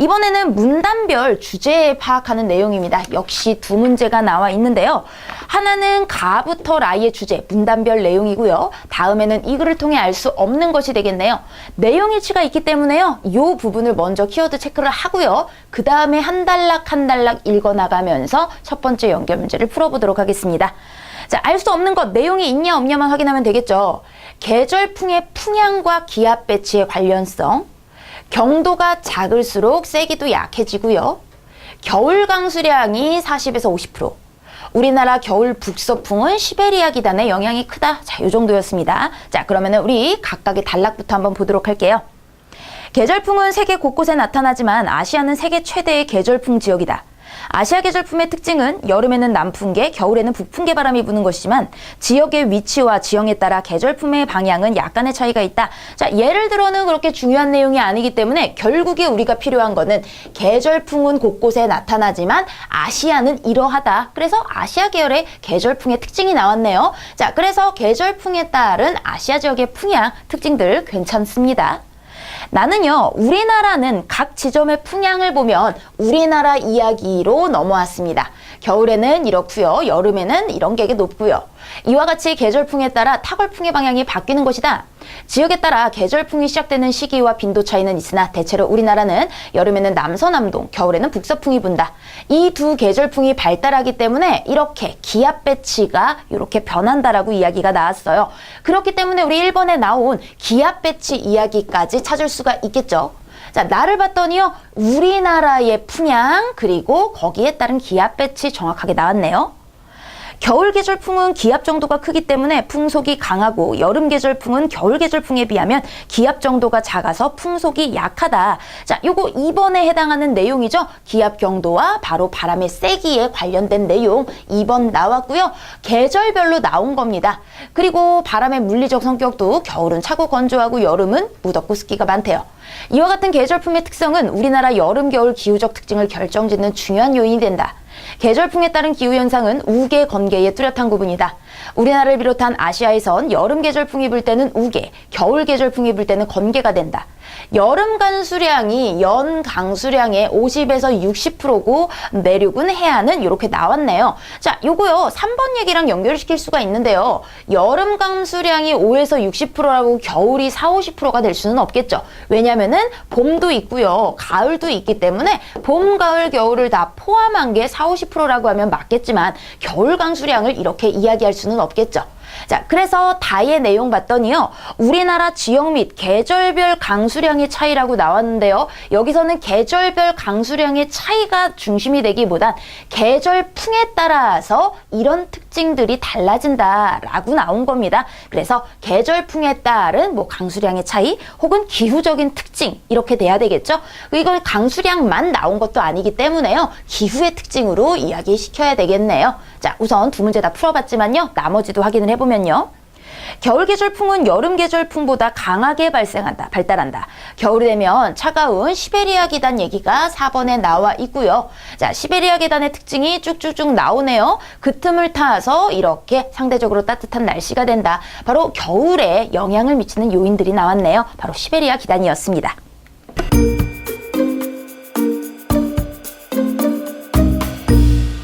이번에는 문단별 주제 파악하는 내용입니다. 역시 두 문제가 나와 있는데요. 하나는 가부터 라의 주제, 문단별 내용이고요. 다음에는 이 글을 통해 알 수 없는 것이 되겠네요. 내용 일치가 있기 때문에요. 이 부분을 먼저 키워드 체크를 하고요. 그 다음에 한 단락 한 단락 읽어나가면서 첫 번째 연결 문제를 풀어보도록 하겠습니다. 자, 알 수 없는 것, 내용이 있냐 없냐만 확인하면 되겠죠. 계절풍의 풍향과 기압 배치의 관련성, 경도가 작을수록 세기도 약해지고요. 겨울 강수량이 40에서 50%, 우리나라 겨울 북서풍은 시베리아 기단의 영향이 크다. 자, 이 정도였습니다. 자, 그러면은 우리 각각의 단락부터 한번 보도록 할게요. 계절풍은 세계 곳곳에 나타나지만 아시아는 세계 최대의 계절풍 지역이다. 아시아 계절풍의 특징은 여름에는 남풍계, 겨울에는 북풍계 바람이 부는 것이지만 지역의 위치와 지형에 따라 계절풍의 방향은 약간의 차이가 있다. 자, 예를 들어는 그렇게 중요한 내용이 아니기 때문에 결국에 우리가 필요한 거는 계절풍은 곳곳에 나타나지만 아시아는 이러하다. 그래서 아시아 계열의 계절풍의 특징이 나왔네요. 자, 그래서 계절풍에 따른 아시아 지역의 풍향 특징들 괜찮습니다. 나는요, 우리나라는 각 지점의 풍향을 보면 우리나라 이야기로 넘어왔습니다. 겨울에는 이렇고요. 여름에는 이런 객이 높고요. 이와 같이 계절풍에 따라 타월풍의 방향이 바뀌는 것이다. 지역에 따라 계절풍이 시작되는 시기와 빈도 차이는 있으나 대체로 우리나라는 여름에는 남서남동, 겨울에는 북서풍이 분다. 이 두 계절풍이 발달하기 때문에 이렇게 기압 배치가 이렇게 변한다라고 이야기가 나왔어요. 그렇기 때문에 우리 1번에 나온 기압 배치 이야기까지 찾을 수가 있겠죠. 자, 나를 봤더니요, 우리나라의 풍향 그리고 거기에 따른 기압 배치 정확하게 나왔네요. 겨울 계절풍은 기압 정도가 크기 때문에 풍속이 강하고 여름 계절풍은 겨울 계절풍에 비하면 기압 정도가 작아서 풍속이 약하다. 자, 요거 2번에 해당하는 내용이죠. 기압 경도와 바로 바람의 세기에 관련된 내용 2번 나왔고요. 계절별로 나온 겁니다. 그리고 바람의 물리적 성격도 겨울은 차고 건조하고 여름은 무덥고 습기가 많대요. 이와 같은 계절풍의 특성은 우리나라 여름, 겨울 기후적 특징을 결정짓는 중요한 요인이 된다. 계절풍에 따른 기후현상은 우계, 건계의 뚜렷한 구분이다. 우리나라를 비롯한 아시아에선 여름 계절풍이 불 때는 우계, 겨울 계절풍이 불 때는 건계가 된다. 여름 강수량이 연 강수량의 50에서 60%고 내륙은 해안은 이렇게 나왔네요. 자, 요거요 3번 얘기랑 연결시킬 수가 있는데요. 여름 강수량이 5에서 60%라고 겨울이 4, 50%가 될 수는 없겠죠. 왜냐면은 봄도 있고요. 가을도 있기 때문에 봄, 가을, 겨울을 다 포함한 게 4, 50%라고 하면 맞겠지만 겨울 강수량을 이렇게 이야기할 수는 없겠죠. 자, 그래서 다의 내용 봤더니요, 우리나라 지역 및 계절별 강수량의 차이라고 나왔는데요. 여기서는 계절별 강수량의 차이가 중심이 되기보단 계절풍에 따라서 이런 특징들이 달라진다라고 나온 겁니다. 그래서 계절풍에 따른 뭐 강수량의 차이 혹은 기후적인 특징 이렇게 돼야 되겠죠. 이걸 강수량만 나온 것도 아니기 때문에요. 기후의 특징으로 이야기시켜야 되겠네요. 자, 우선 두 문제 다 풀어봤지만요. 나머지도 확인을 해보면요. 겨울 계절풍은 여름 계절풍보다 강하게 발달한다. 겨울이 되면 차가운 시베리아 기단 얘기가 4번에 나와 있고요. 자, 시베리아 기단의 특징이 쭉쭉쭉 나오네요. 그 틈을 타서 이렇게 상대적으로 따뜻한 날씨가 된다. 바로 겨울에 영향을 미치는 요인들이 나왔네요. 바로 시베리아 기단이었습니다.